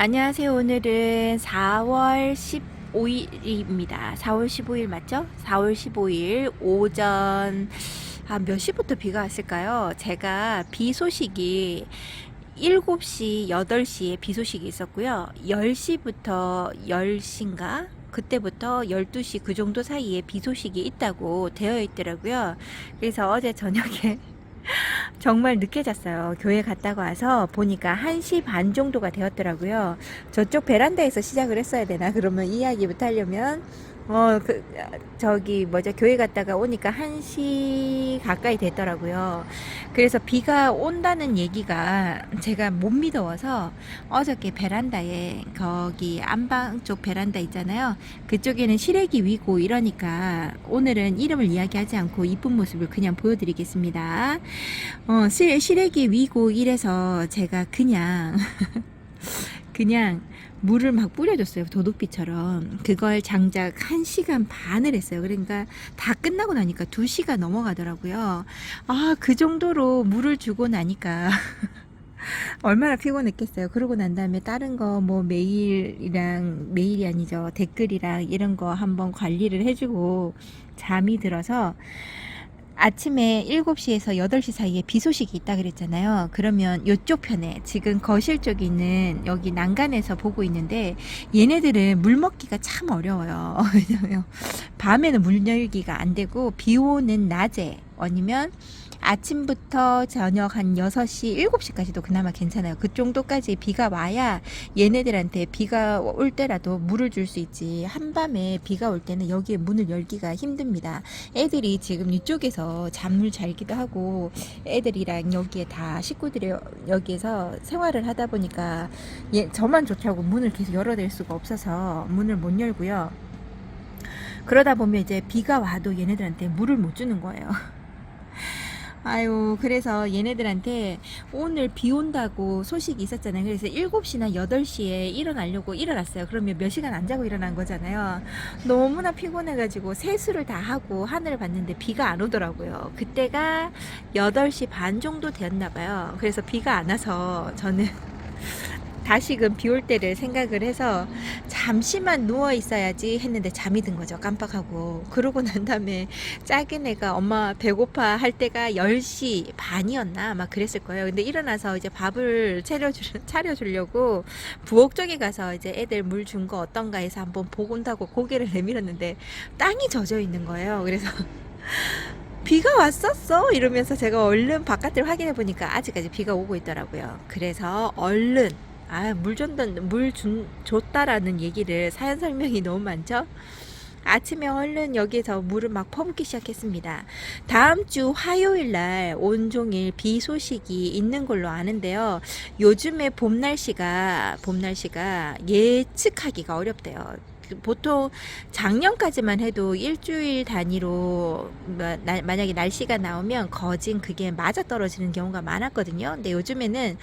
안녕하세요. 오늘은 4월 15일입니다. 4월 15일 맞죠? 4월 15일 오전 몇 시부터 비가 왔을까요? 제가 비 소식이 7시, 8시에 비 소식이 있었고요. 10시부터 10시인가? 그때부터 12시 그 정도 사이에 비 소식이 있다고 되어 있더라고요. 그래서 어제 저녁에 정말 늦게 잤어요. 교회 갔다가 와서 보니까 1시 반 정도가 되었더라고요. 저쪽 베란다에서 시작을 했어야 되나? 그러면 이야기부터 하려면 저기 교회 갔다가 오니까 1시 가까이 됐더라고요. 그래서 비가 온다는 얘기가 제가 못 믿어서 어저께 베란다에 거기 안방 쪽 베란다 있잖아요. 그쪽에는 시래기 위고 이러니까 오늘은 이름을 이야기하지 않고 이쁜 모습을 그냥 보여드리겠습니다. 시래기 위고 이래서 제가 그냥 물을 막 뿌려줬어요. 도둑비처럼. 그걸 장작 1시간 반을 했어요. 그러니까 다 끝나고 나니까 2시가 넘어가더라고요. 그 정도로 물을 주고 나니까 얼마나 피곤했겠어요. 그러고 난 다음에 다른 거 메일이 아니죠. 댓글이랑 이런 거 한번 관리를 해주고 잠이 들어서 아침에 7시에서 8시 사이에 비 소식이 있다 그랬잖아요. 그러면 이쪽 편에 지금 거실 쪽에 있는 여기 난간에서 보고 있는데 얘네들은 물 먹기가 참 어려워요. 왜냐면 밤에는 물 열기가 안 되고 비 오는 낮에 아니면 아침부터 저녁 한 6시, 7시까지도 그나마 괜찮아요. 그 정도까지 비가 와야 얘네들한테 비가 올 때라도 물을 줄 수 있지. 한밤에 비가 올 때는 여기에 문을 열기가 힘듭니다. 애들이 지금 이쪽에서 잠을 잘기도 하고 애들이랑 여기에 다 식구들이 여기에서 생활을 하다 보니까 저만 좋다고 문을 계속 열어댈 수가 없어서 문을 못 열고요. 그러다 보면 이제 비가 와도 얘네들한테 물을 못 주는 거예요. 아유, 그래서 얘네들한테 오늘 비 온다고 소식이 있었잖아요. 그래서 7시나 8시에 일어나려고 일어났어요. 그러면 몇 시간 안 자고 일어난 거잖아요. 너무나 피곤해가지고 세수를 다 하고 하늘을 봤는데 비가 안 오더라고요. 그때가 8시 반 정도 되었나 봐요. 그래서 비가 안 와서 저는 다시금 비 올 때를 생각을 해서 잠시만 누워 있어야지 했는데 잠이 든 거죠. 깜빡하고. 그러고 난 다음에 작은 애가 엄마 배고파 할 때가 10시 반이었나 아마 그랬을 거예요. 근데 일어나서 이제 밥을 차려주려고 부엌 쪽에 가서 이제 애들 물 준 거 어떤가 해서 한번 보고 온다고 고개를 내밀었는데 땅이 젖어 있는 거예요. 그래서 비가 왔었어 이러면서 제가 얼른 바깥을 확인해 보니까 아직까지 비가 오고 있더라고요. 그래서 얼른 줬다라는 얘기를 사연 설명이 너무 많죠? 아침에 얼른 여기에서 물을 막 퍼붓기 시작했습니다. 다음 주 화요일 날 온종일 비 소식이 있는 걸로 아는데요. 요즘에 봄 날씨가 예측하기가 어렵대요. 보통 작년까지만 해도 일주일 단위로 만약에 날씨가 나오면 거진 그게 맞아 떨어지는 경우가 많았거든요. 근데 요즘에는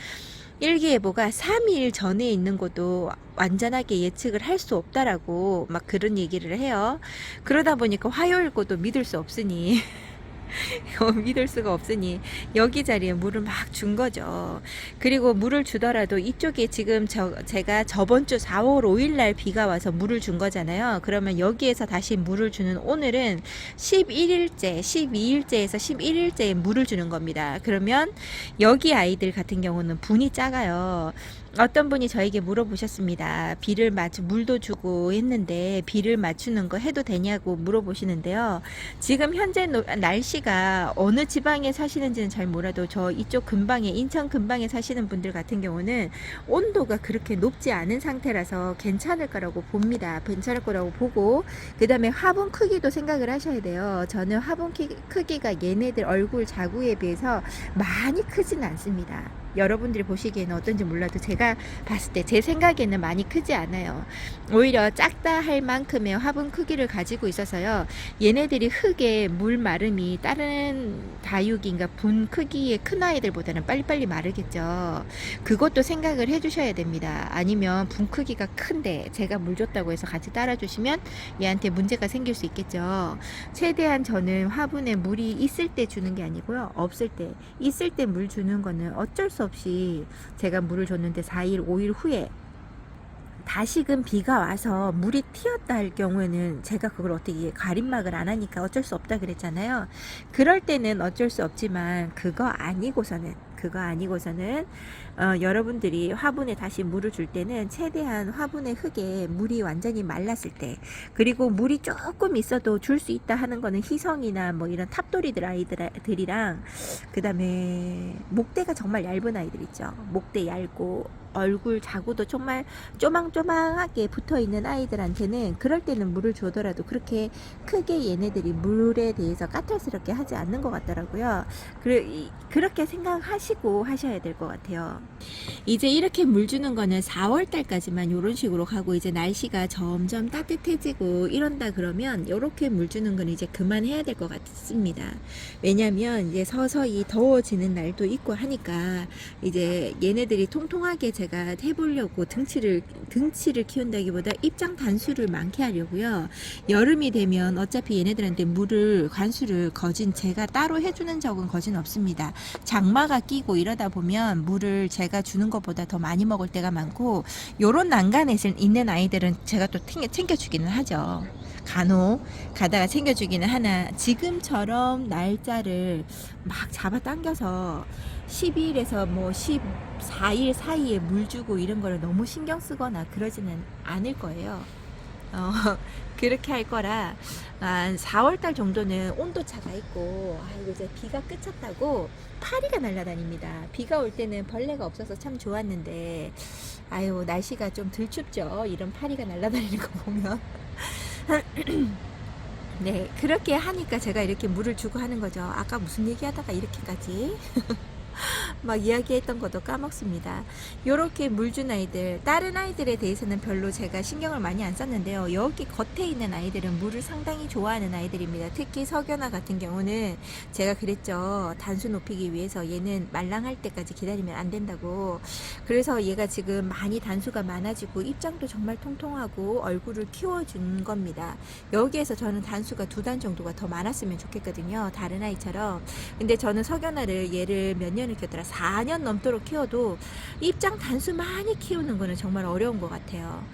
일기예보가 3일 전에 있는 것도 완전하게 예측을 할 수 없다라고 막 그런 얘기를 해요. 그러다 보니까 화요일 것도 믿을 수 없으니 믿을 수가 없으니 여기 자리에 물을 막 준 거죠. 그리고 물을 주더라도 이쪽에 지금 제가 저번 주 4월 5일 날 비가 와서 물을 준 거잖아요. 그러면 여기에서 다시 물을 주는 오늘은 11일째, 12일째에서 11일째에 물을 주는 겁니다. 그러면 여기 아이들 같은 경우는 분이 작아요. 어떤 분이 저에게 물어보셨습니다. 물도 주고 했는데 비를 맞추는 거 해도 되냐고 물어보시는데요. 지금 현재 날씨가 어느 지방에 사시는지는 잘 몰라도 저 이쪽 근방에 인천 근방에 사시는 분들 같은 경우는 온도가 그렇게 높지 않은 상태라서 괜찮을 거라고 봅니다. 괜찮을 거라고 보고 그 다음에 화분 크기도 생각을 하셔야 돼요. 저는 화분 크기가 얘네들 얼굴 자구에 비해서 많이 크진 않습니다. 여러분들이 보시기에는 어떤지 몰라도 제가 봤을 때 제 생각에는 많이 크지 않아요. 오히려 작다 할 만큼의 화분 크기를 가지고 있어서요. 얘네들이 흙에 물 마름이 다른 다육인가 분 크기의 큰 아이들보다는 빨리빨리 마르겠죠. 그것도 생각을 해주셔야 됩니다. 아니면 분 크기가 큰데 제가 물 줬다고 해서 같이 따라주시면 얘한테 문제가 생길 수 있겠죠. 최대한 저는 화분에 물이 있을 때 주는 게 아니고요. 없을 때, 있을 때 물 주는 거는 어쩔 수 없이 제가 물을 줬는데 4일, 5일 후에 다시금 비가 와서 물이 튀었다 할 경우에는 제가 그걸 어떻게 가림막을 안 하니까 어쩔 수 없다 그랬잖아요. 그럴 때는 어쩔 수 없지만 그거 아니고서는 여러분들이 화분에 다시 물을 줄 때는 최대한 화분의 흙에 물이 완전히 말랐을 때, 그리고 물이 조금 있어도 줄 수 있다 하는 거는 희성이나 뭐 이런 탑돌이들 아이들이랑, 그 다음에 목대가 정말 얇은 아이들 있죠. 목대 얇고 얼굴 자구도 정말 쪼망쪼망하게 붙어있는 아이들한테는 그럴 때는 물을 주더라도 그렇게 크게 얘네들이 물에 대해서 까탈스럽게 하지 않는 것 같더라고요. 그렇게 생각하시고 하셔야 될 것 같아요. 이제 이렇게 물 주는 거는 4월 달까지만 이런 식으로 가고, 이제 날씨가 점점 따뜻해지고 이런다 그러면 이렇게 물 주는 건 이제 그만해야 될 것 같습니다. 왜냐면 이제 서서히 더워지는 날도 있고 하니까 이제 얘네들이 통통하게 제가 해보려고 등치를 키운다기보다 입장 단수를 많게 하려고요. 여름이 되면 어차피 얘네들한테 관수를 제가 따로 해주는 적은 거진 없습니다. 장마가 끼고 이러다 보면 물을 제가 주는 것보다 더 많이 먹을 때가 많고, 요런 난간에 있는 아이들은 제가 또 챙겨주기는 하죠. 간혹 가다가 챙겨주기는 하나, 지금처럼 날짜를 막 잡아당겨서 12일에서 뭐 14일 사이에 물 주고 이런 거를 너무 신경 쓰거나 그러지는 않을 거예요. 그렇게 할 거라, 4월달 정도는 온도차가 있고, 아이고 이제 비가 그쳤다고 파리가 날아다닙니다. 비가 올 때는 벌레가 없어서 참 좋았는데, 아유 날씨가 좀 덜 춥죠. 이런 파리가 날아다니는 거 보면. 네, 그렇게 하니까 제가 이렇게 물을 주고 하는 거죠. 아까 무슨 얘기하다가 이렇게까지 막 이야기했던 것도 까먹습니다. 요렇게 물 준 아이들, 다른 아이들에 대해서는 별로 제가 신경을 많이 안 썼는데요. 여기 겉에 있는 아이들은 물을 상당히 좋아하는 아이들입니다. 특히 석연아 같은 경우는 제가 그랬죠. 단수 높이기 위해서 얘는 말랑할 때까지 기다리면 안 된다고. 그래서 얘가 지금 많이 단수가 많아지고 입장도 정말 통통하고 얼굴을 키워준 겁니다. 여기에서 저는 단수가 2단 정도가 더 많았으면 좋겠거든요. 다른 아이처럼. 근데 저는 석연아를 얘를 몇 년을 키웠더라, 4년 넘도록 키워도 입장 단수 많이 키우는 거는 정말 어려운 것 같아요.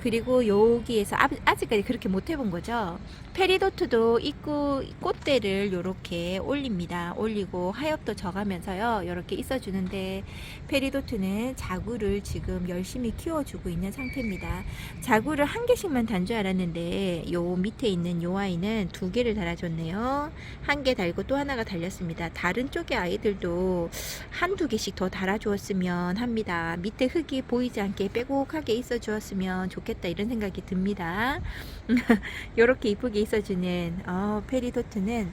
그리고 여기에서 아직까지 그렇게 못 해본 거죠. 페리도트도 입구 꽃대를 요렇게 올립니다. 올리고 하엽도 져가면서요 요렇게 있어주는데, 페리도트는 자구를 지금 열심히 키워주고 있는 상태입니다. 자구를 1개씩만 단 줄 알았는데 요 밑에 있는 요 아이는 2개를 달아줬네요. 1개 달고 또 하나가 달렸습니다. 다른 쪽의 아이들도 1-2개씩 더 달아주었으면 합니다. 밑에 흙이 보이지 않게 빼곡하게 있어 주었으면 좋겠다, 이런 생각이 듭니다. 요렇게 이쁘게 있어주는 페리도트는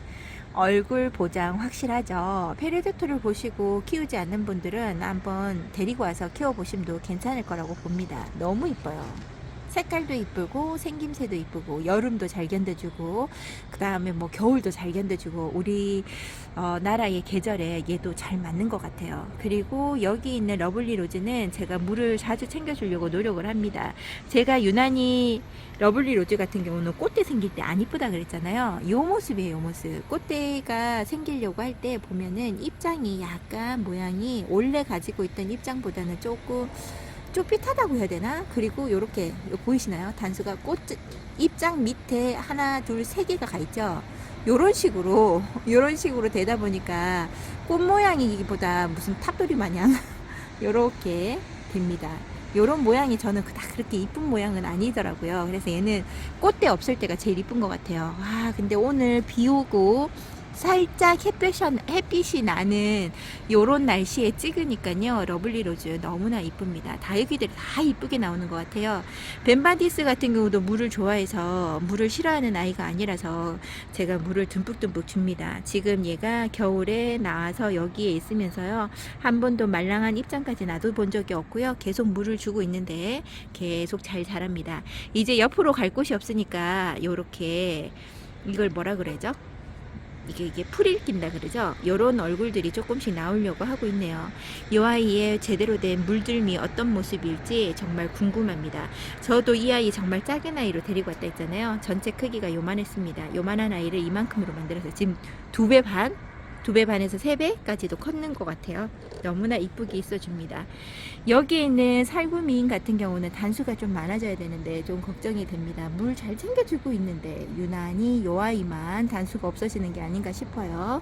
얼굴 보장 확실하죠. 페리도트를 보시고 키우지 않는 분들은 한번 데리고 와서 키워보심도 괜찮을 거라고 봅니다. 너무 이뻐요. 색깔도 이쁘고 생김새도 이쁘고 여름도 잘 견뎌주고, 그 다음에 뭐 겨울도 잘 견뎌주고, 우리 나라의 계절에 얘도 잘 맞는 것 같아요. 그리고 여기 있는 러블리 로즈는 제가 물을 자주 챙겨주려고 노력을 합니다. 제가 유난히 러블리 로즈 같은 경우는 꽃대 생길 때 안 이쁘다 그랬잖아요. 요 모습이에요, 요 모습. 꽃대가 생기려고 할 때 보면은 입장이 약간 모양이 원래 가지고 있던 입장보다는 조금 좁빗하다고 해야 되나? 그리고 요렇게 보이시나요? 단수가 입장 밑에 하나, 둘, 3개가 가 있죠. 요런 식으로 되다 보니까 꽃 모양이기보다 무슨 탑돌이 마냥 요렇게 됩니다. 요런 모양이 저는 그렇게 이쁜 모양은 아니더라고요. 그래서 얘는 꽃대 없을 때가 제일 이쁜 것 같아요. 근데 오늘 비 오고 살짝 햇빛이 나는 요런 날씨에 찍으니까요 러블리 로즈 너무나 이쁩니다. 다육이들이 다 이쁘게 나오는 것 같아요. 벤바디스 같은 경우도 물을 좋아해서 물을 싫어하는 아이가 아니라서 제가 물을 듬뿍듬뿍 줍니다. 지금 얘가 겨울에 나와서 여기에 있으면서요 한 번도 말랑한 입장까지 놔둬본 적이 없고요, 계속 물을 주고 있는데 계속 잘 자랍니다. 이제 옆으로 갈 곳이 없으니까 요렇게, 이걸 뭐라 그러죠? 이게 풀일 낀다 그러죠. 요런 얼굴들이 조금씩 나오려고 하고 있네요. 이 아이의 제대로 된 물들미 어떤 모습일지 정말 궁금합니다. 저도 이 아이 정말 작은 아이로 데리고 왔다 했잖아요. 전체 크기가 요만했습니다. 요만한 아이를 이만큼으로 만들어서 지금 2배 반? 2배 반에서 3배까지도 컸는 것 같아요. 너무나 이쁘게 있어줍니다. 여기에 있는 살구미인 같은 경우는 단수가 좀 많아져야 되는데 좀 걱정이 됩니다. 물 잘 챙겨주고 있는데 유난히 요 아이만 단수가 없어지는 게 아닌가 싶어요.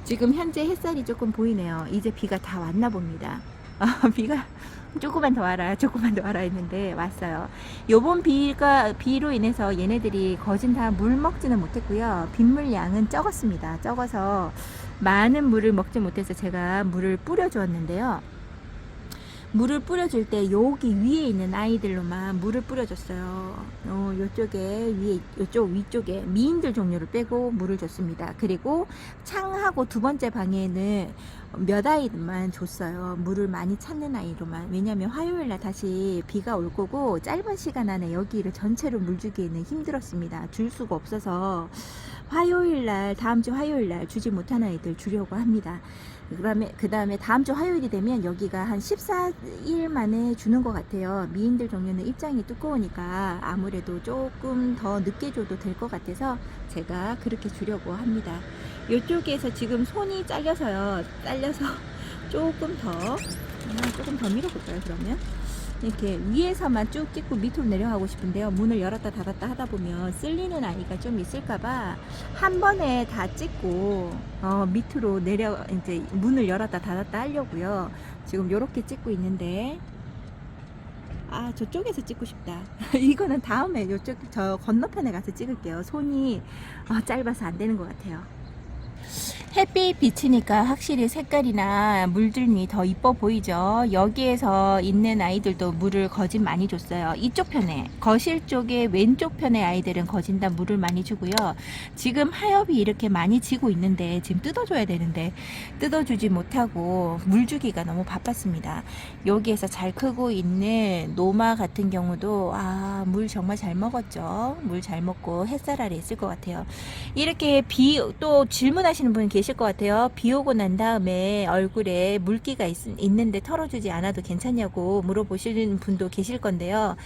지금 현재 햇살이 조금 보이네요. 이제 비가 다 왔나 봅니다. 비가 조금만 더 와라 조금만 더 와라 했는데 왔어요. 요번 비로 인해서 얘네들이 거진 다 물 먹지는 못했고요. 빗물 양은 적었습니다. 적어서 많은 물을 먹지 못해서 제가 물을 뿌려 주었는데요. 물을 뿌려줄 때 여기 위에 있는 아이들로만 물을 뿌려줬어요. 요쪽에 위에 요쪽 위쪽에 미인들 종류를 빼고 물을 줬습니다. 그리고 창하고 두 번째 방에는 몇 아이만 줬어요. 물을 많이 찾는 아이로만. 왜냐면 화요일날 다시 비가 올 거고 짧은 시간 안에 여기를 전체로 물 주기에는 힘들었습니다. 줄 수가 없어서 화요일날 다음 주 화요일날 주지 못한 아이들 주려고 합니다. 그 다음에 다음 주 화요일이 되면 여기가 한 14일 만에 주는 것 같아요. 미인들 종류는 입장이 두꺼우니까 아무래도 조금 더 늦게 줘도 될 것 같아서 제가 그렇게 주려고 합니다. 이쪽에서 지금 손이 잘려서요. 잘려서 조금 더 밀어볼까요, 그러면? 이렇게 위에서만 쭉 찍고 밑으로 내려가고 싶은데요. 문을 열었다 닫았다 하다 보면 쓸리는 아이가 좀 있을까봐 한 번에 다 찍고 밑으로 이제 문을 열었다 닫았다 하려고요. 지금 요렇게 찍고 있는데 저쪽에서 찍고 싶다. 이거는 다음에 요쪽 저 건너편에 가서 찍을게요. 손이 짧아서 안 되는 것 같아요. 햇빛 비치니까 확실히 색깔이나 물들이 더 이뻐 보이죠. 여기에서 있는 아이들도 물을 거진 많이 줬어요. 이쪽 편에 거실 쪽에 왼쪽 편의 아이들은 거진 다 물을 많이 주고요. 지금 하엽이 이렇게 많이 지고 있는데 지금 뜯어줘야 되는데 뜯어주지 못하고 물 주기가 너무 바빴습니다. 여기에서 잘 크고 있는 노마 같은 경우도 물 정말 잘 먹었죠. 물 잘 먹고 햇살 아래 있을 것 같아요. 이렇게 또 질문하시는 분 계실 것 같아요. 비 오고 난 다음에 얼굴에 물기가 있는데 털어주지 않아도 괜찮냐고 물어보시는 분도 계실 건데요.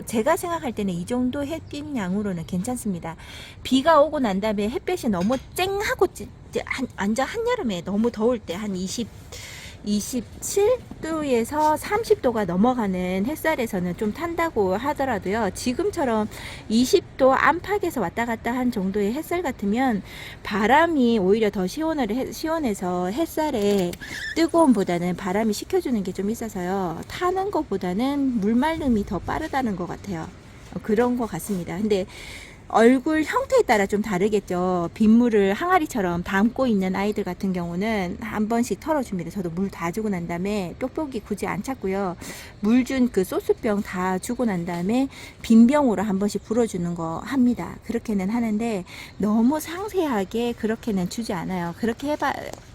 제가 생각할 때는 이 정도 햇빛 양으로는 괜찮습니다. 비가 오고 난 다음에 햇빛이 너무 쨍하고 완전 한여름에 너무 더울 때 한 27도에서 30도가 넘어가는 햇살에서는 좀 탄다고 하더라도요. 지금처럼 20도 안팎에서 왔다 갔다 한 정도의 햇살 같으면 바람이 오히려 더 시원해서 햇살에 뜨거움보다는 바람이 식혀주는 게 좀 있어서요. 타는 것보다는 물마름이 더 빠르다는 것 같아요. 그런 것 같습니다. 근데 얼굴 형태에 따라 좀 다르겠죠. 빗물을 항아리처럼 담고 있는 아이들 같은 경우는 한 번씩 털어줍니다. 저도 물 다 주고 난 다음에 뾱뾱이 굳이 안 찾고요. 물 준 그 소스병 다 주고 난 다음에 빈 병으로 한 번씩 불어주는 거 합니다. 그렇게는 하는데 너무 상세하게 그렇게는 주지 않아요. 그렇게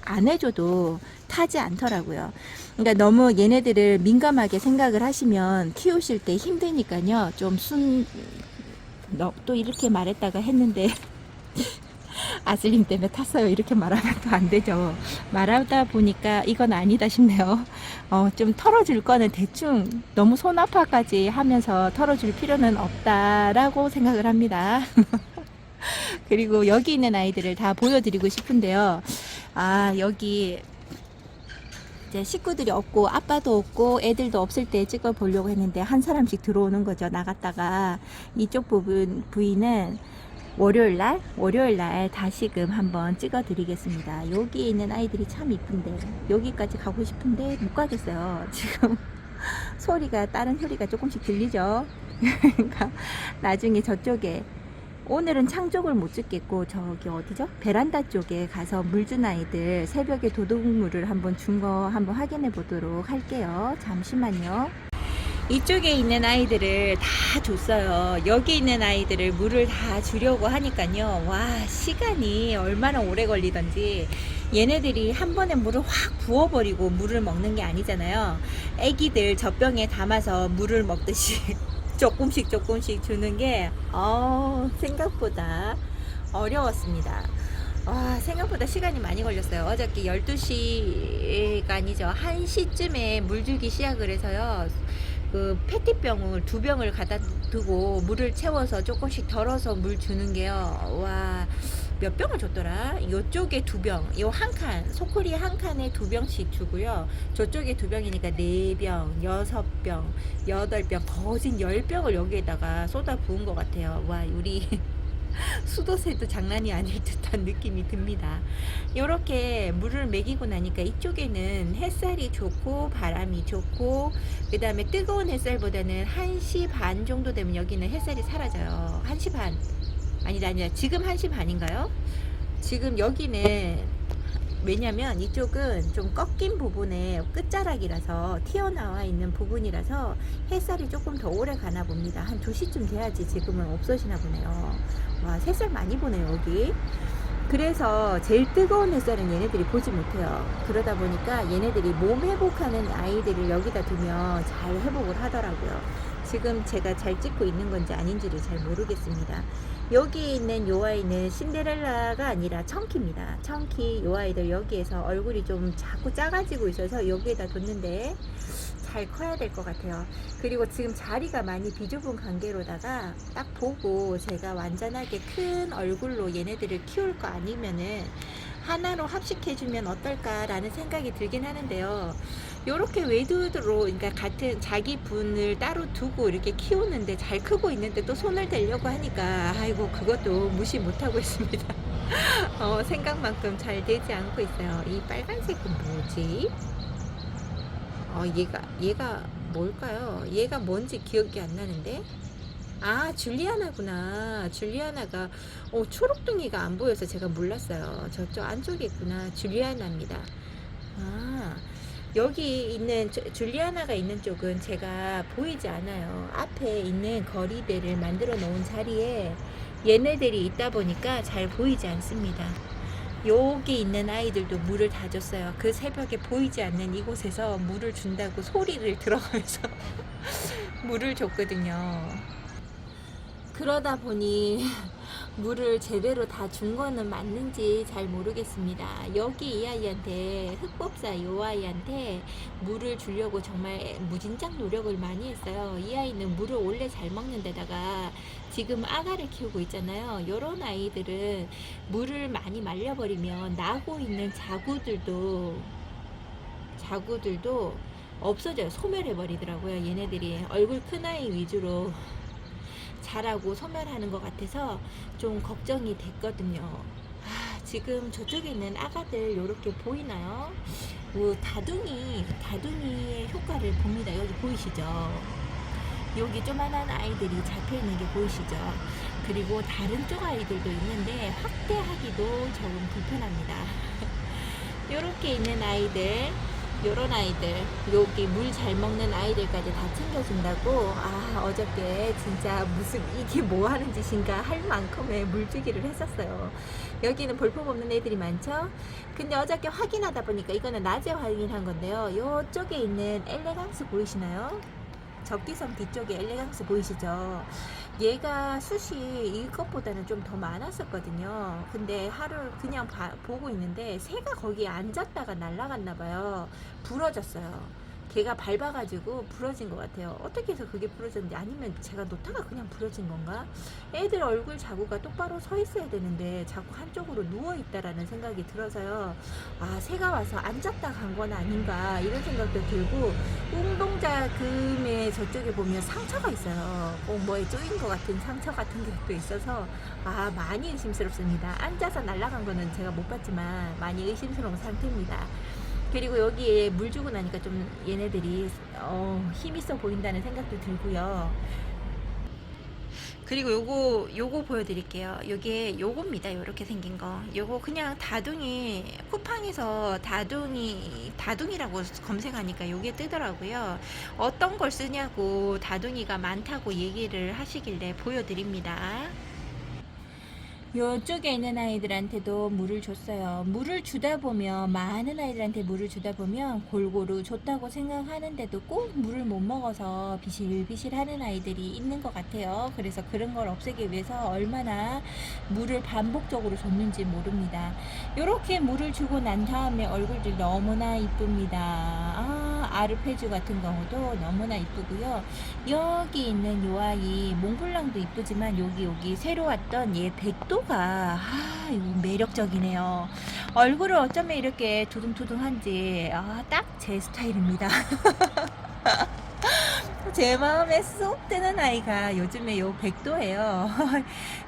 안 해줘도 타지 않더라고요. 그러니까 너무 얘네들을 민감하게 생각을 하시면 키우실 때 힘드니까요. 좀 또 이렇게 말했다가 했는데 아슬림 때문에 탔어요. 이렇게 말하면 또 안 되죠. 말하다 보니까 이건 아니다 싶네요. 좀 털어줄 거는 대충 너무 손 아파까지 하면서 털어줄 필요는 없다라고 생각을 합니다. 그리고 여기 있는 아이들을 다 보여드리고 싶은데요. 여기 이제 식구들이 없고 아빠도 없고 애들도 없을 때 찍어 보려고 했는데 한 사람씩 들어오는 거죠. 나갔다가 이쪽 부위는 월요일날 다시금 한번 찍어 드리겠습니다. 여기 있는 아이들이 참 이쁜데 여기까지 가고 싶은데 못 가겠어요. 지금 다른 소리가 조금씩 들리죠. 그러니까 나중에 저쪽에 오늘은 창 쪽을 못 찍겠고 저기 어디죠? 베란다 쪽에 가서 물 준 아이들 새벽에 도둑물을 한번 준 거 한번 확인해 보도록 할게요. 잠시만요. 이쪽에 있는 아이들을 다 줬어요. 여기 있는 아이들을 물을 다 주려고 하니까요. 와, 시간이 얼마나 오래 걸리던지. 얘네들이 한 번에 물을 확 부어버리고 물을 먹는 게 아니잖아요. 애기들 젖병에 담아서 물을 먹듯이 조금씩 주는 게 생각보다 어려웠습니다. 생각보다 시간이 많이 걸렸어요. 어저께 12시가 아니죠. 1시쯤에 물 주기 시작을 해서요. 그 페트병을 2병을 갖다 두고 물을 채워서 조금씩 덜어서 물 주는 게요. 와, 몇 병을 줬더라. 요쪽에 2병, 요 한 칸, 소쿠리 한 칸에 2병씩 주고요. 저쪽에 2병이니까 4병, 6병, 8병, 거진 10병을 여기에다가 쏟아 부은 것 같아요. 와, 우리 수도세도 장난이 아닐 듯한 느낌이 듭니다. 이렇게 물을 먹이고 나니까 이쪽에는 햇살이 좋고 바람이 좋고, 그 다음에 뜨거운 햇살보다는 1시 반 정도 되면 여기는 햇살이 사라져요. 1시 반 아니다, 지금 1시 반인가요? 지금 여기는, 왜냐면 이쪽은 좀 꺾인 부분에 끝자락이라서, 튀어나와 있는 부분이라서 햇살이 조금 더 오래 가나 봅니다. 한 2시쯤 돼야지 지금은 없어지나 보네요. 와, 햇살 많이 보네요 여기. 그래서 제일 뜨거운 햇살은 얘네들이 보지 못해요. 그러다 보니까 얘네들이 몸 회복하는 아이들을 여기다 두면 잘 회복을 하더라고요. 지금 제가 잘 찍고 있는 건지 아닌지를 잘 모르겠습니다. 여기 있는 요 아이는 신데렐라가 아니라 청키입니다. 청키. 요 아이들 여기에서 얼굴이 좀 자꾸 작아지고 있어서 여기에다 뒀는데 잘 커야 될 것 같아요. 그리고 지금 자리가 많이 비좁은 관계로다가 딱 보고 제가 완전하게 큰 얼굴로 얘네들을 키울 거 아니면은 하나로 합식해주면 어떨까라는 생각이 들긴 하는데요. 요렇게 외두로, 그러니까 같은 자기 분을 따로 두고 이렇게 키우는데 잘 크고 있는데 또 손을 대려고 하니까 아이고, 그것도 무시 못하고 있습니다. 생각만큼 잘 되지 않고 있어요. 이 빨간색은 뭐지? 얘가 뭘까요? 얘가 뭔지 기억이 안 나는데. 아, 줄리아나구나. 줄리아나가 초록둥이가 안 보여서 제가 몰랐어요. 저쪽 안쪽에 있구나. 줄리아나입니다. 아, 여기 있는 줄리아나가 있는 쪽은 제가 보이지 않아요. 앞에 있는 거리대를 만들어 놓은 자리에 얘네들이 있다 보니까 잘 보이지 않습니다. 여기 있는 아이들도 물을 다 줬어요. 그 새벽에 보이지 않는 이곳에서 물을 준다고 소리를 들어가면서 물을 줬거든요. 그러다 보니 물을 제대로 다 준 거는 맞는지 잘 모르겠습니다. 여기 이 아이한테, 흑법사 이 아이한테 물을 주려고 정말 무진장 노력을 많이 했어요. 이 아이는 물을 원래 잘 먹는 데다가 지금 아가를 키우고 있잖아요. 요런 아이들은 물을 많이 말려버리면 나고 있는 자구들도 없어져요. 소멸해버리더라고요. 얘네들이 얼굴 큰 아이 위주로 자라고 소멸하는 것 같아서 좀 걱정이 됐거든요. 지금 저쪽에 있는 아가들 요렇게 보이나요? 다둥이의 효과를 봅니다. 여기 보이시죠? 여기 조만한 아이들이 잡혀있는 게 보이시죠? 그리고 다른 쪽 아이들도 있는데 확대하기도 조금 불편합니다. 요렇게 있는 아이들, 요런 아이들, 여기 물 잘 먹는 아이들까지 다 챙겨준다고, 어저께 진짜 무슨 이게 뭐 하는 짓인가 할 만큼의 물주기를 했었어요. 여기는 볼품없는 애들이 많죠. 근데 어저께 확인하다 보니까, 이거는 낮에 확인한 건데요, 요쪽에 있는 엘레강스 보이시나요? 적기섬 뒤쪽에 엘레강스 보이시죠? 얘가 숱이 이것보다는 좀 더 많았었거든요. 근데 하루 그냥 보고 있는데 새가 거기에 앉았다가 날아갔나 봐요. 부러졌어요. 걔가 밟아가지고 부러진 것 같아요. 어떻게 해서 그게 부러졌는지, 아니면 제가 놓다가 그냥 부러진 건가? 애들 얼굴 자구가 똑바로 서 있어야 되는데 자꾸 한쪽으로 누워있다라는 생각이 들어서요. 새가 와서 앉았다 간 건 아닌가 이런 생각도 들고, 운동자 금에 저쪽에 보면 상처가 있어요. 뭐에 쪼인 것 같은 상처 같은 게 또 있어서 많이 의심스럽습니다. 앉아서 날아간 거는 제가 못 봤지만 많이 의심스러운 상태입니다. 그리고 여기에 물 주고 나니까 좀 얘네들이 힘 있어 보인다는 생각도 들고요. 그리고 요거 보여드릴게요. 요겁니다. 요렇게 생긴 거. 요거 그냥 다둥이, 쿠팡에서 다둥이라고 검색하니까 요게 뜨더라고요. 어떤 걸 쓰냐고 다둥이가 많다고 얘기를 하시길래 보여드립니다. 요쪽에 있는 아이들한테도 물을 줬어요. 물을 주다 보면, 많은 아이들한테 물을 주다 보면 골고루 줬다고 생각하는데도 꼭 물을 못 먹어서 비실비실 하는 아이들이 있는 것 같아요. 그래서 그런 걸 없애기 위해서 얼마나 물을 반복적으로 줬는지 모릅니다. 요렇게 물을 주고 난 다음에 얼굴들이 너무나 이쁩니다. 아르페주 같은 경우도 너무나 이쁘고요. 여기 있는 요 아이 몽블랑도 이쁘지만 여기 새로 왔던 얘 백도가 이거 매력적이네요. 얼굴을 어쩌면 이렇게 두둥두둥한지 딱 제 스타일입니다. 제 마음에 쏙 드는 아이가 요즘에 요 백도예요.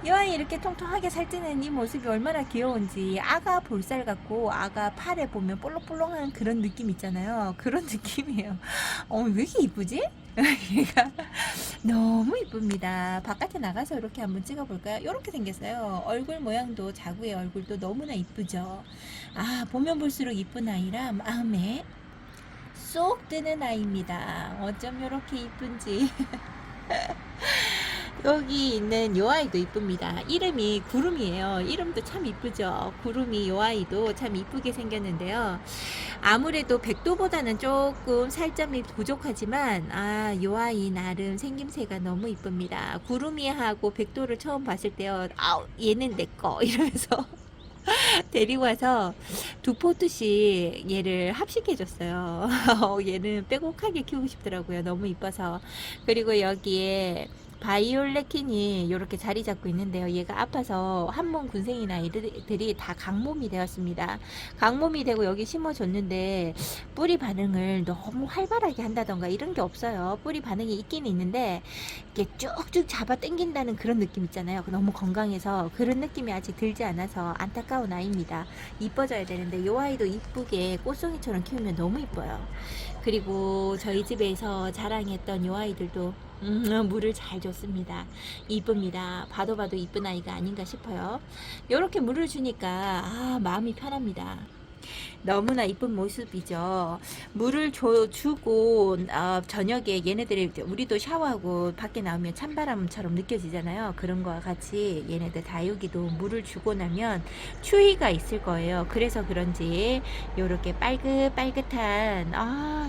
이 아이 이렇게 통통하게 살찌는 이 모습이 얼마나 귀여운지, 아가 볼살 같고 아가 팔에 보면 볼록볼록한 그런 느낌 있잖아요. 그런 느낌이에요. 왜 이렇게 이쁘지? 얘가 너무 이쁩니다. 바깥에 나가서 이렇게 한번 찍어볼까요? 이렇게 생겼어요. 얼굴 모양도 자구의 얼굴도 너무나 이쁘죠. 보면 볼수록 이쁜 아이라 마음에 쏙 드는 아이입니다. 어쩜 이렇게 이쁜지. 여기 있는 요 아이도 이쁩니다. 이름이 구름이에요. 이름도 참 이쁘죠. 구름이 요 아이도 참 이쁘게 생겼는데요. 아무래도 백도보다는 조금 살점이 부족하지만 요 아이 나름 생김새가 너무 이쁩니다. 구름이하고 백도를 처음 봤을 때요. 얘는 내꺼 이러면서 데리고 와서 2포트씩 얘를 합식해줬어요. 얘는 빼곡하게 키우고 싶더라고요. 너무 이뻐서. 그리고 여기에 바이올레킨이 이렇게 자리 잡고 있는데요. 얘가 아파서 한몸 군생이나 아이들이 다 강몸이 되었습니다. 강몸이 되고 여기 심어줬는데 뿌리 반응을 너무 활발하게 한다던가 이런 게 없어요. 뿌리 반응이 있긴 있는데 이렇게 쭉쭉 잡아 당긴다는 그런 느낌 있잖아요. 너무 건강해서 그런 느낌이 아직 들지 않아서 안타까운 아이입니다. 이뻐져야 되는데 이 아이도 이쁘게 꽃송이처럼 키우면 너무 이뻐요. 그리고 저희 집에서 자랑했던 이 아이들도 물을 잘 줬습니다. 이쁩니다. 봐도 이쁜 아이가 아닌가 싶어요. 이렇게 물을 주니까 마음이 편합니다. 너무나 이쁜 모습이죠. 물을 주고 저녁에 얘네들이 우리도 샤워하고 밖에 나오면 찬바람처럼 느껴지잖아요. 그런 거와 같이 얘네들 다육이도 물을 주고 나면 추위가 있을 거예요. 그래서 그런지 이렇게 빨긋빨긋한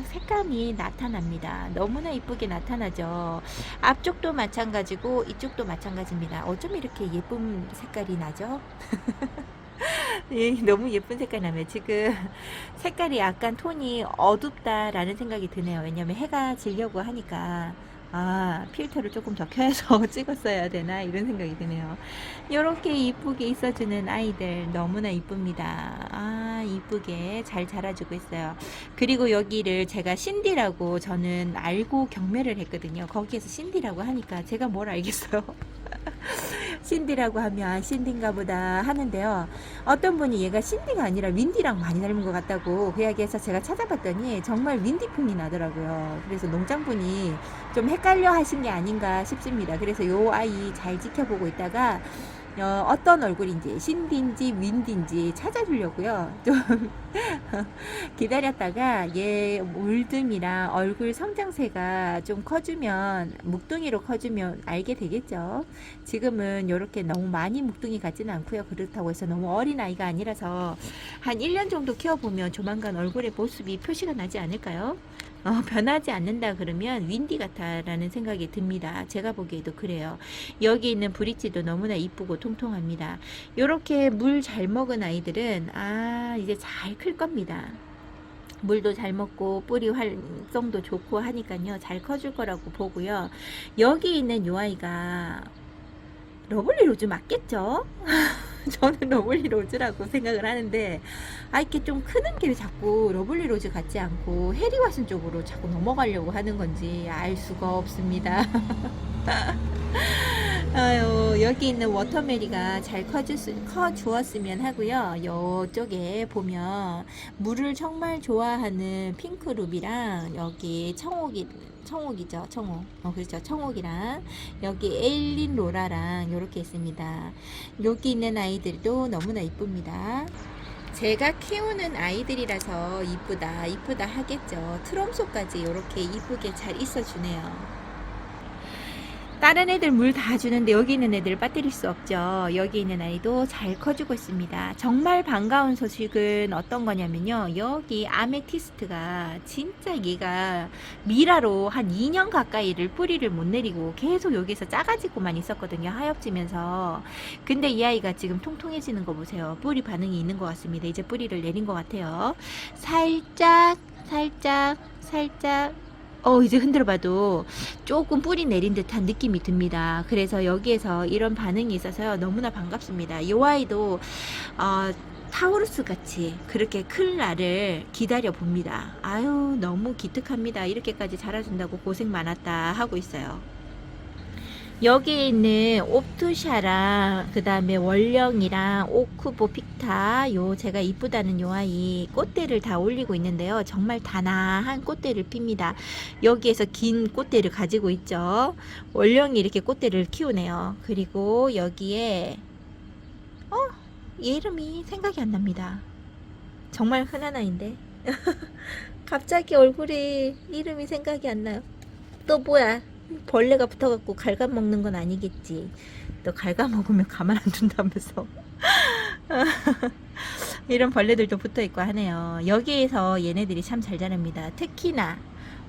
색감이 나타납니다. 너무나 이쁘게 나타나죠. 앞쪽도 마찬가지고 이쪽도 마찬가지입니다. 어쩜 이렇게 예쁜 색깔이 나죠? 너무 예쁜 색깔 나면 지금 색깔이 약간 톤이 어둡다라는 생각이 드네요. 왜냐면 해가 지려고 하니까 필터를 조금 더 켜서 찍었어야 되나 이런 생각이 드네요. 이렇게 이쁘게 있어주는 아이들 너무나 이쁩니다. 이쁘게 잘 자라주고 있어요. 그리고 여기를 제가 신디라고 저는 알고 경매를 했거든요. 거기에서 신디라고 하니까 제가 뭘 알겠어요. 신디라고 하면 신디인가 보다 하는데요. 어떤 분이 얘가 신디가 아니라 윈디랑 많이 닮은 것 같다고 그 이야기해서 제가 찾아봤더니 정말 윈디풍이 나더라고요. 그래서 농장분이 좀 헷갈려 하신 게 아닌가 싶습니다. 그래서 요 아이 잘 지켜보고 있다가 어떤 얼굴인지 신디인지 윈디인지 찾아주려고요. 좀 기다렸다가 얘 물듬이랑 얼굴 성장세가 좀 커주면 묵둥이로 커주면 알게 되겠죠. 지금은 이렇게 너무 많이 묵둥이 같지는 않고요. 그렇다고 해서 너무 어린 아이가 아니라서 한 1년 정도 키워보면 조만간 얼굴의 모습이 표시가 나지 않을까요? 변하지 않는다 그러면 윈디 같아라는 생각이 듭니다. 제가 보기에도 그래요. 여기 있는 브릿지도 너무나 이쁘고 통통합니다. 이렇게 물 잘 먹은 아이들은 이제 잘 클 겁니다. 물도 잘 먹고 뿌리 활성도 좋고 하니까요. 잘 커줄 거라고 보고요. 여기 있는 요 아이가 러블리 로즈 맞겠죠? 저는 러블리 로즈라고 생각을 하는데 이렇게 좀 크는 게 자꾸 러블리 로즈 같지 않고 해리 왓슨 쪽으로 자꾸 넘어가려고 하는 건지 알 수가 없습니다. 여기 있는 워터메리가 잘 커주었으면 하고요. 이쪽에 보면 물을 정말 좋아하는 핑크루비랑 여기 청옥이죠. 청옥. 그렇죠. 청옥이랑 여기 에일린 로라랑 이렇게 있습니다. 여기 있는 아이들도 너무나 이쁩니다. 제가 키우는 아이들이라서 이쁘다 하겠죠. 트럼소까지 이렇게 이쁘게 잘 있어주네요. 다른 애들 물 다 주는데 여기 있는 애들 빠뜨릴 수 없죠. 여기 있는 아이도 잘 커주고 있습니다. 정말 반가운 소식은 어떤 거냐면요. 여기 아메티스트가 진짜 얘가 미라로 한 2년 가까이를 뿌리를 못 내리고 계속 여기서 작아지고만 있었거든요. 하엽지면서. 근데 이 아이가 지금 통통해지는 거 보세요. 뿌리 반응이 있는 것 같습니다. 이제 뿌리를 내린 것 같아요. 살짝 이제 흔들어봐도 조금 뿌리 내린 듯한 느낌이 듭니다. 그래서 여기에서 이런 반응이 있어서요. 너무나 반갑습니다. 이 아이도 타우루스 같이 그렇게 클 날을 기다려 봅니다. 아유, 너무 기특합니다. 이렇게까지 자라준다고 고생 많았다 하고 있어요. 여기에 있는 옵투샤랑 그 다음에 월령이랑 오쿠보 픽타, 요 제가 이쁘다는 요 아이 꽃대를 다 올리고 있는데요. 정말 단아한 꽃대를 핍니다. 여기에서 긴 꽃대를 가지고 있죠. 월령이 이렇게 꽃대를 키우네요. 그리고 여기에 얘 이름이 생각이 안 납니다. 정말 흔한 아이인데 갑자기 얼굴에 이름이 생각이 안 나요. 또 뭐야? 벌레가 붙어갖고 갉아먹는 건 아니겠지. 또 갉아먹으면 가만 안 둔다면서. 이런 벌레들도 붙어있고 하네요. 여기에서 얘네들이 참 잘 자랍니다. 특히나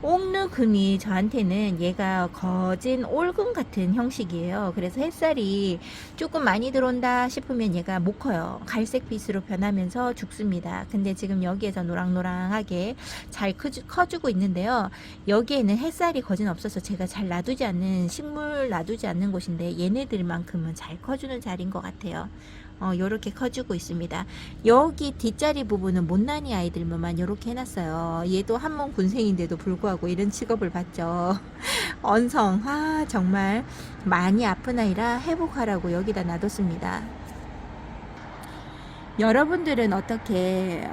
옥루금이 저한테는 얘가 거진 올금 같은 형식이에요. 그래서 햇살이 조금 많이 들어온다 싶으면 얘가 못 커요. 갈색빛으로 변하면서 죽습니다. 근데 지금 여기에서 노랑노랑하게 잘 커주고 있는데요. 여기에는 햇살이 거진 없어서 제가 잘 놔두지 않는, 식물 놔두지 않는 곳인데 얘네들만큼은 잘 커주는 자리인 것 같아요. 요렇게 커주고 있습니다. 여기 뒷자리 부분은 못난이 아이들만 요렇게 해놨어요. 얘도 한몸 군생인데도 불구하고 이런 취급을 받죠. 언성, 정말 많이 아픈 아이라 회복하라고 여기다 놔뒀습니다. 여러분들은 어떻게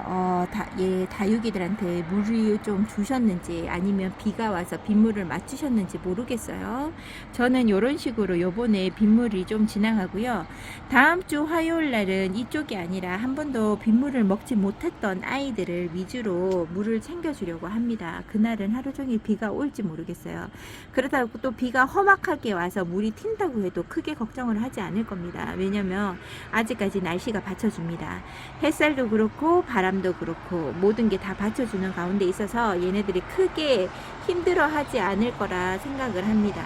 얘 다육이들한테 물을 좀 주셨는지 아니면 비가 와서 빗물을 맞추셨는지 모르겠어요. 저는 이런 식으로 요번에 빗물이 좀 지나가고요. 다음 주 화요일 날은 이쪽이 아니라 한 번도 빗물을 먹지 못했던 아이들을 위주로 물을 챙겨주려고 합니다. 그날은 하루 종일 비가 올지 모르겠어요. 그렇다고 또 비가 험악하게 와서 물이 튄다고 해도 크게 걱정을 하지 않을 겁니다. 왜냐면 아직까지 날씨가 받쳐줍니다. 햇살도 그렇고 바람도 그렇고 모든 게 다 받쳐주는 가운데 있어서 얘네들이 크게 힘들어하지 않을 거라 생각을 합니다.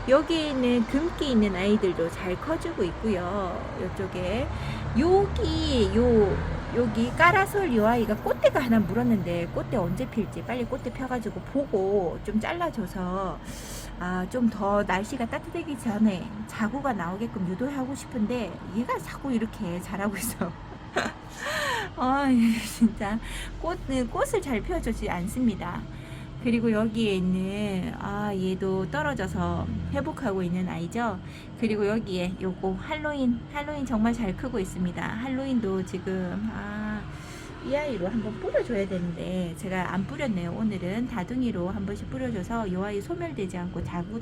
여기에 있는 금기 있는 아이들도 잘 커주고 있고요. 이쪽에 여기 까라솔 요 아이가 꽃대가 하나 물었는데 꽃대 언제 필지 빨리 꽃대 펴가지고 보고 좀 잘라줘서 좀 더 날씨가 따뜻하기 전에 자구가 나오게끔 유도하고 싶은데 얘가 자꾸 이렇게 자라고 있어. 진짜 꽃을 잘 피워주지 않습니다. 그리고 여기에 있는 얘도 떨어져서 회복하고 있는 아이죠. 그리고 여기에 요거 할로윈 정말 잘 크고 있습니다. 할로윈도 지금 이 아이로 한번 뿌려줘야 되는데 제가 안 뿌렸네요. 오늘은 다둥이로 한 번씩 뿌려줘서 이 아이 소멸되지 않고 자구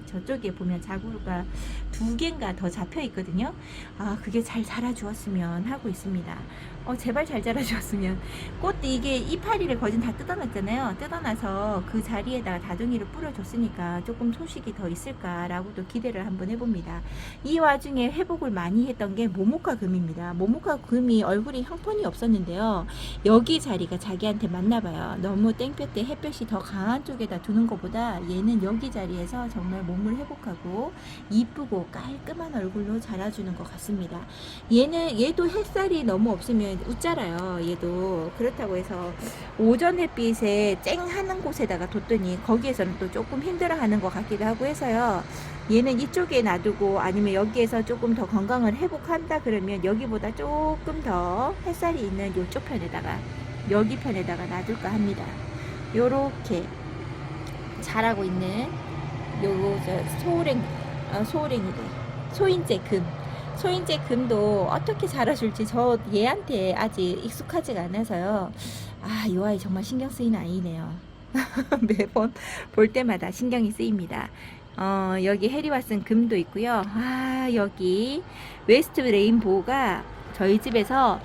저쪽에 보면 자구가 2개인가 더 잡혀 있거든요. 그게 잘 자라주었으면 하고 있습니다. 제발 잘 자라주었으면. 꽃 이게 이파리를 거진 다 뜯어놨잖아요. 뜯어놔서 그 자리에다가 다둥이를 뿌려줬으니까 조금 소식이 더 있을까라고 또 기대를 한번 해봅니다. 이 와중에 회복을 많이 했던 게 모모카 금입니다. 모모카 금이 얼굴이 형편이 없었는데요. 여기 자리가 자기한테 맞나봐요. 너무 땡볕에 햇볕이 더 강한 쪽에다 두는 것보다 얘는 여기 자리에서 정말 몸을 회복하고 이쁘고 깔끔한 얼굴로 자라주는 것 같습니다. 얘도 햇살이 너무 없으면 웃자라요. 얘도 그렇다고 해서 오전 햇빛에 쨍하는 곳에다가 뒀더니 거기에서는 또 조금 힘들어하는 것 같기도 하고 해서요. 얘는 이쪽에 놔두고 아니면 여기에서 조금 더 건강을 회복한다 그러면 여기보다 조금 더 햇살이 있는 이쪽 편에다가 여기 편에다가 놔둘까 합니다. 요렇게 자라고 있는 소인재 금도 어떻게 자라줄지 저 얘한테 아직 익숙하지가 않아서요. 이 아이 정말 신경 쓰이는 아이네요. 매번 볼 때마다 신경이 쓰입니다. 여기 해리와슨 금도 있고요. 여기 웨스트 레인보우가 저희 집에서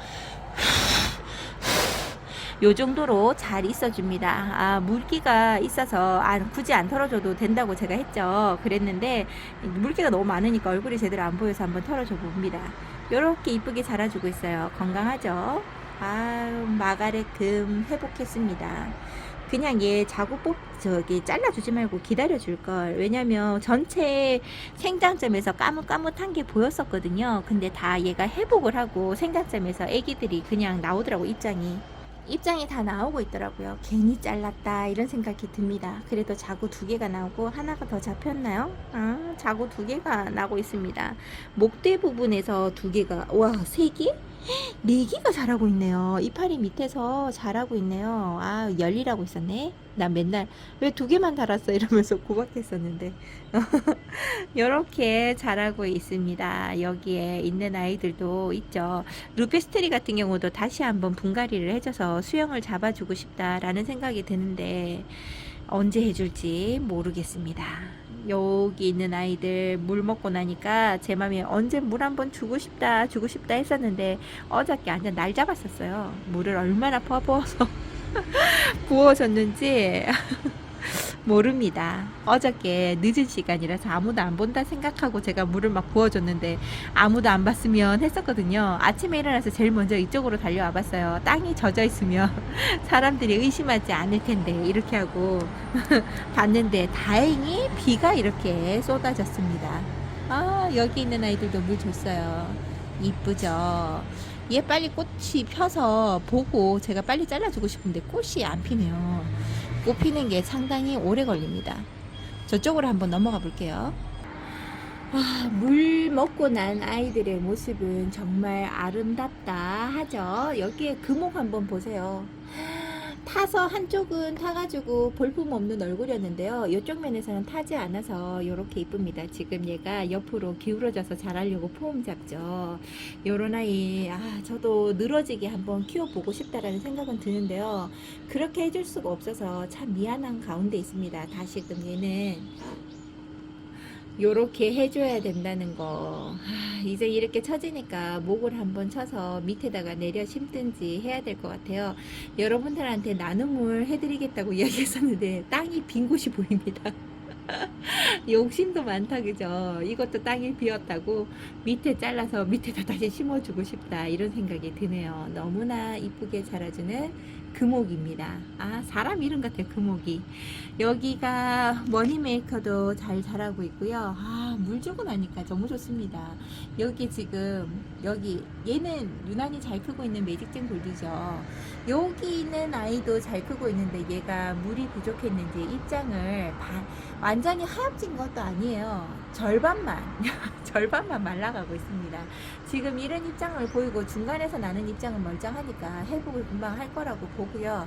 요 정도로 잘 있어줍니다. 아, 물기가 있어서 굳이 안 털어줘도 된다고 제가 했죠. 그랬는데 물기가 너무 많으니까 얼굴이 제대로 안 보여서 한번 털어줘 봅니다. 요렇게 이쁘게 자라주고 있어요. 건강하죠? 아, 마가렛 금 회복했습니다. 그냥 얘 잘라주지 말고 기다려줄 걸. 왜냐면 전체 생장점에서 까뭇까뭇한 게 보였었거든요. 근데 다 얘가 회복을 하고 생장점에서 애기들이 그냥 나오더라고, 입장이 다 나오고 있더라고요. 괜히 잘랐다 이런 생각이 듭니다. 그래도 자구 2개가 나오고 하나가 더 잡혔나요? 아, 자구 2개가 나고 있습니다. 목대 부분에서 2개가, 와, 3개? 4개가 자라고 있네요. 이파리 밑에서 자라고 있네요. 아, 열리라고 있었네. 난 맨날 왜 2개만 달았어 이러면서 구박했었는데 이렇게 자라고 있습니다. 여기에 있는 아이들도 있죠. 루페스트리 같은 경우도 다시 한번 분갈이를 해줘서 수영을 잡아주고 싶다라는 생각이 드는데 언제 해줄지 모르겠습니다. 여기 있는 아이들 물 먹고 나니까 제 맘에 언제 물 한번 주고 싶다 했었는데 어저께 완전 날 잡았었어요. 물을 얼마나 퍼부어서 부어줬는지 모릅니다. 어저께 늦은 시간이라서 아무도 안 본다 생각하고 제가 물을 막 부어줬는데 아무도 안 봤으면 했었거든요. 아침에 일어나서 제일 먼저 이쪽으로 달려와 봤어요. 땅이 젖어 있으면 사람들이 의심하지 않을 텐데 이렇게 하고 봤는데 다행히 비가 이렇게 쏟아졌습니다. 아, 여기 있는 아이들도 물 줬어요. 이쁘죠? 얘 빨리 꽃이 펴서 보고 제가 빨리 잘라주고 싶은데 꽃이 안 피네요. 꽃 피는 게 상당히 오래 걸립니다. 저쪽으로 한번 넘어가 볼게요. 아, 물 먹고 난 아이들의 모습은 정말 아름답다 하죠. 여기에 금옥 한번 보세요. 타서 한쪽은 타가지고 볼품없는 얼굴이었는데요. 이쪽 면에서는 타지 않아서 이렇게 이쁩니다. 지금 얘가 옆으로 기울어져서 자라려고 폼 잡죠. 요런 아이, 저도 늘어지게 한번 키워보고 싶다라는 생각은 드는데요. 그렇게 해줄 수가 없어서 참 미안한 가운데 있습니다. 다시금 얘는 요렇게 해줘야 된다는 거. 이제 이렇게 처지니까 목을 한번 쳐서 밑에다가 내려 심든지 해야 될 것 같아요. 여러분들한테 나눔을 해드리겠다고 이야기했었는데 땅이 빈 곳이 보입니다. 욕심도 많다, 그죠? 이것도 땅이 비었다고 밑에 잘라서 밑에다 다시 심어주고 싶다 이런 생각이 드네요. 너무나 이쁘게 자라주는 금옥입니다. 아, 사람 이름 같아요, 금옥이. 여기가 머니메이커도 잘 자라고 있고요. 아, 물 주고 나니까 너무 좋습니다. 여기 지금 얘는 유난히 잘 크고 있는 매직젠 골드죠. 여기 있는 아이도 잘 크고 있는데 얘가 물이 부족했는지 입장을 완전히 하얗진 것도 아니에요. 절반만 절반만 말라가고 있습니다. 지금 이런 입장을 보이고 중간에서 나는 입장은 멀쩡하니까 회복을 금방 할 거라고 보고요.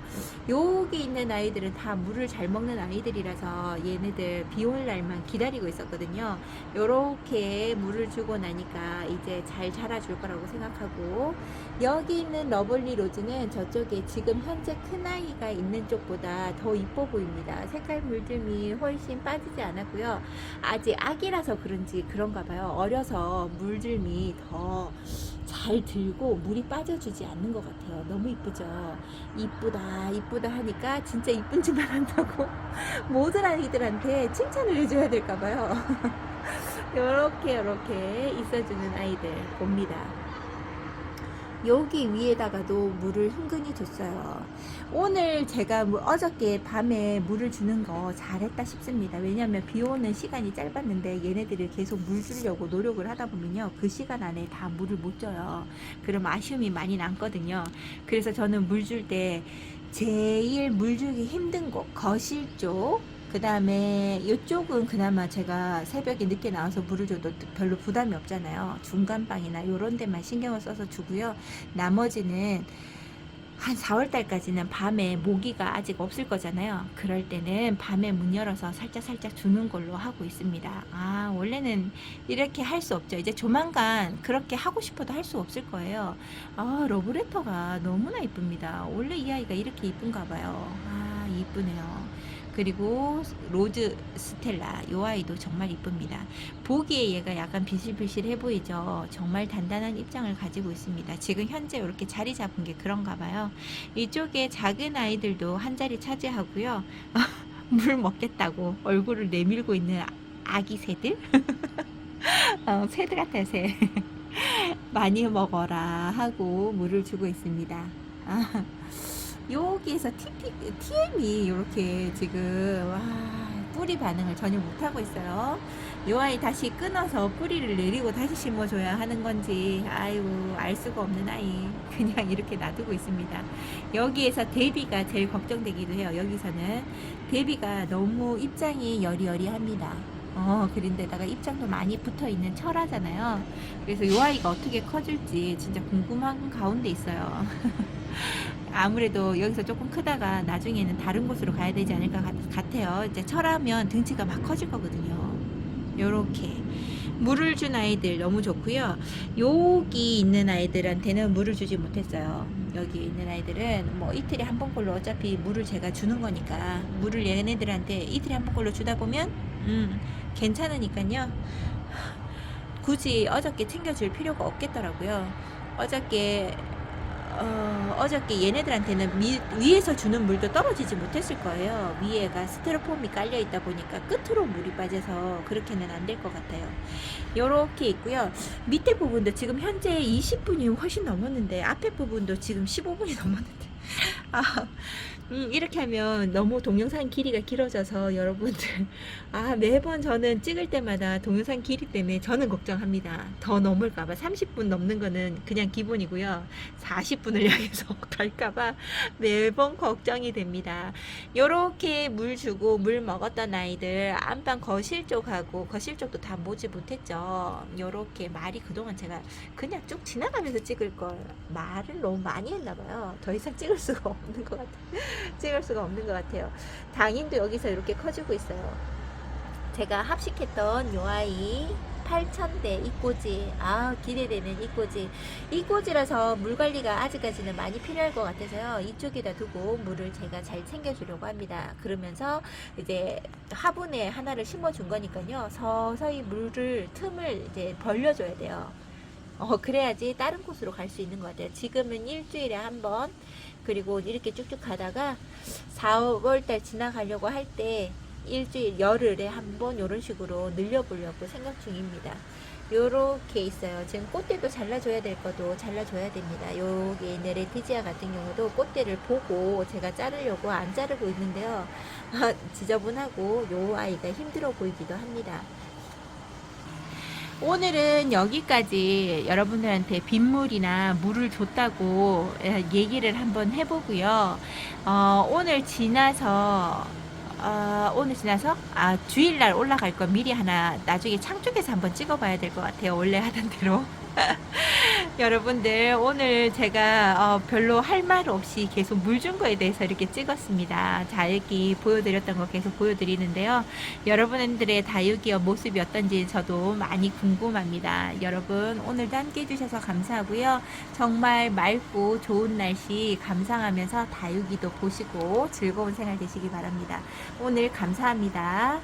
여기 있는 아이들은 다 물을 잘 먹는 아이들이라서 얘네들 비 올 날만 기다리고 있었거든요. 요렇게 물을 주고 나니까 이제 잘 자라줄 거라고 생각하고, 여기 있는 러블리 로즈는 저쪽에 지금 현재 큰 아이가 있는 쪽보다 더 이뻐 보입니다. 색깔 물듦이 훨씬 빠지지 않았고요. 아직 아기라서 그런지 그런가 봐요. 어려서 물들미 더 잘 들고 물이 빠져주지 않는 것 같아요. 너무 이쁘죠? 이쁘다 하니까 진짜 이쁜 짓만 한다고 모든 아이들한테 칭찬을 해줘야 될까 봐요. 요렇게 있어주는 아이들 봅니다. 여기 위에다가도 물을 흥건히 줬어요. 오늘 제가 어저께 밤에 물을 주는 거 잘했다 싶습니다. 왜냐하면 비 오는 시간이 짧았는데 얘네들이 계속 물 주려고 노력을 하다 보면요, 그 시간 안에 다 물을 못 줘요. 그럼 아쉬움이 많이 남거든요. 그래서 저는 물 줄 때 제일 물 주기 힘든 곳, 거실 쪽, 그 다음에 이쪽은 그나마 제가 새벽에 늦게 나와서 물을 줘도 별로 부담이 없잖아요. 중간방이나 요런 데만 신경을 써서 주고요. 나머지는 한 4월달까지는 밤에 모기가 아직 없을 거잖아요. 그럴 때는 밤에 문 열어서 살짝 주는 걸로 하고 있습니다. 원래는 이렇게 할 수 없죠. 이제 조만간 그렇게 하고 싶어도 할 수 없을 거예요. 러브레터가 너무나 이쁩니다. 원래 이 아이가 이렇게 이쁜가 봐요. 이쁘네요. 그리고 로즈 스텔라 요 아이도 정말 이쁩니다. 보기에 얘가 약간 비실비실해 보이죠. 정말 단단한 입장을 가지고 있습니다. 지금 현재 이렇게 자리 잡은 게 그런가 봐요. 이쪽에 작은 아이들도 한 자리 차지하고요. 물 먹겠다고 얼굴을 내밀고 있는 아기 새들. 새들 같아요, 새. 많이 먹어라 하고 물을 주고 있습니다. 여기에서 TM이 이렇게 지금 뿌리 반응을 전혀 못하고 있어요. 요 아이 다시 끊어서 뿌리를 내리고 다시 심어줘야 하는 건지 아이고 알 수가 없는 아이. 그냥 이렇게 놔두고 있습니다. 여기에서 대비가 제일 걱정되기도 해요. 여기서는 대비가 너무 입장이 여리여리합니다. 그런데다가 입장도 많이 붙어 있는 철화잖아요. 그래서 요 아이가 어떻게 커질지 진짜 궁금한 가운데 있어요. 아무래도 여기서 조금 크다가 나중에는 다른 곳으로 가야 되지 않을까 같아요. 이제 철하면 등치가 막 커질 거거든요. 요렇게 물을 준 아이들 너무 좋고요. 여기 있는 아이들한테는 물을 주지 못했어요. 여기 있는 아이들은 뭐 이틀에 한 번꼴로 어차피 물을 제가 주는 거니까 물을 얘네들한테 이틀에 한 번꼴로 주다 보면 괜찮으니까요. 굳이 어저께 챙겨줄 필요가 없겠더라고요. 어저께 얘네들한테는 위에서 주는 물도 떨어지지 못했을 거예요. 위에가 스티로폼이 깔려 있다 보니까 끝으로 물이 빠져서 그렇게는 안 될 것 같아요. 요렇게 있고요. 밑에 부분도 지금 현재 20분이 훨씬 넘었는데 앞에 부분도 지금 15분이 넘었는데 이렇게 하면 너무 동영상 길이가 길어져서 여러분들 매번 저는 찍을 때마다 동영상 길이 때문에 저는 걱정합니다. 더 넘을까봐 30분 넘는 거는 그냥 기본이고요. 40분을 향해서 갈까봐 매번 걱정이 됩니다. 요렇게 물 주고 물 먹었던 아이들 안방 거실 쪽하고 거실 쪽도 다 보지 못했죠. 요렇게 말이 그동안 제가 그냥 쭉 지나가면서 찍을 걸 말을 너무 많이 했나봐요. 더 이상 찍을 수가 없는 것 같아요. 찍을 수가 없는 것 같아요. 당인도 여기서 이렇게 커지고 있어요. 제가 합식했던 요 아이 8,000대 이꼬지. 기대되는 이꼬지. 이꼬지라서 물 관리가 아직까지는 많이 필요할 것 같아서요. 이쪽에다 두고 물을 제가 잘 챙겨주려고 합니다. 그러면서 이제 화분에 하나를 심어준 거니까요. 서서히 틈을 이제 벌려줘야 돼요. 그래야지 다른 곳으로 갈 수 있는 것 같아요. 지금은 일주일에 한 번, 그리고 이렇게 쭉쭉 가다가 4월달 지나가려고 할 때 일주일 열흘에 한 번 이런 식으로 늘려보려고 생각 중입니다. 요렇게 있어요. 지금 꽃대도 잘라줘야 될 것도 잘라줘야 됩니다. 여기 있는 레티지아 같은 경우도 꽃대를 보고 제가 자르려고 안 자르고 있는데요. 지저분하고 요 아이가 힘들어 보이기도 합니다. 오늘은 여기까지 여러분들한테 빗물이나 물을 줬다고 얘기를 한번 해보고요. 오늘 지나서 주일날 올라갈 거 미리 하나 나중에 창 쪽에서 한번 찍어봐야 될 것 같아요. 원래 하던 대로. 여러분들 오늘 제가 별로 할 말 없이 계속 물 준 거에 대해서 이렇게 찍었습니다. 다육이 보여드렸던 거 계속 보여드리는데요. 여러분들의 다육이의 모습이 어떤지 저도 많이 궁금합니다. 여러분 오늘도 함께 해주셔서 감사하고요. 정말 맑고 좋은 날씨 감상하면서 다육이도 보시고 즐거운 생활 되시기 바랍니다. 오늘 감사합니다.